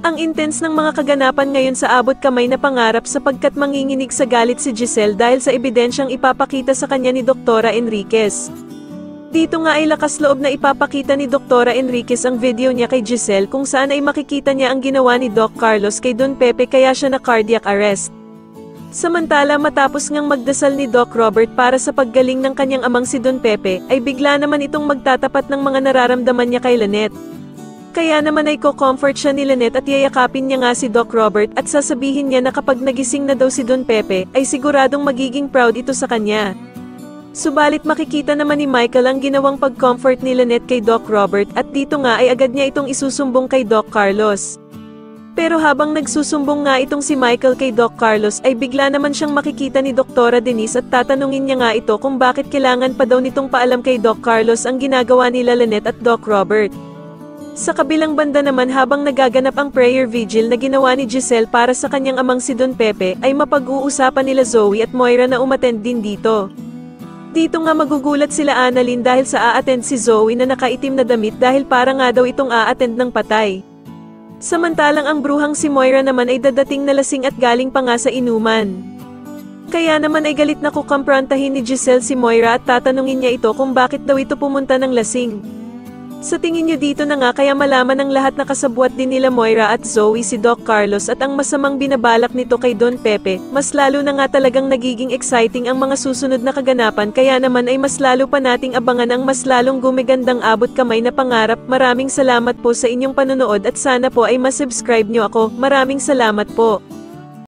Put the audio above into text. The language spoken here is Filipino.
Ang intense ng mga kaganapan ngayon sa abot kamay na pangarap sapagkat manginginig sa galit si Giselle dahil sa ebidensyang ipapakita sa kanya ni Doktora Enriquez. Dito nga ay lakas loob na ipapakita ni Doktora Enriquez ang video niya kay Giselle kung saan ay makikita niya ang ginawa ni Doc Carlos kay Don Pepe kaya siya na cardiac arrest. Samantala matapos ngang magdasal ni Doc Robert para sa paggaling ng kanyang amang si Don Pepe, ay bigla naman itong magtatapat ng mga nararamdaman niya kay Lynette. Kaya naman ay ko-comfort siya ni Lynette at yayakapin niya nga si Doc Robert at sasabihin niya na kapag nagising na daw si Don Pepe, ay siguradong magiging proud ito sa kanya. Subalit makikita naman ni Michael ang ginawang pag-comfort ni Lynette kay Doc Robert at dito nga ay agad niya itong isusumbong kay Doc Carlos. Pero habang nagsusumbong nga itong si Michael kay Doc Carlos ay bigla naman siyang makikita ni Doktora Denise at tatanungin niya nga ito kung bakit kailangan pa daw nitong paalam kay Doc Carlos ang ginagawa nila Lynette at Doc Robert. Sa kabilang banda naman habang nagaganap ang prayer vigil na ginawa ni Giselle para sa kanyang amang si Don Pepe ay mapag-uusapan nila Zoe at Moira na umattend din dito. Dito nga magugulat sila Annalyn dahil sa a-attend si Zoe na nakaitim na damit dahil para nga daw itong a-attend ng patay. Samantalang ang bruhang si Moira naman ay dadating na lasing at galing pa nga sa inuman. Kaya naman ay galit na kukamprantahin ni Giselle si Moira at tatanungin niya ito kung bakit daw ito pumunta ng lasing. Sa tingin niyo dito na nga kaya malaman ng lahat na kasabwat din nila Moira at Zoe si Doc Carlos at ang masamang binabalak nito kay Don Pepe, mas lalo na nga talagang nagiging exciting ang mga susunod na kaganapan kaya naman ay mas lalo pa nating abangan ang mas lalong gumigandang abot kamay na pangarap. Maraming salamat po sa inyong panonood at sana po ay masubscribe niyo ako. Maraming salamat po.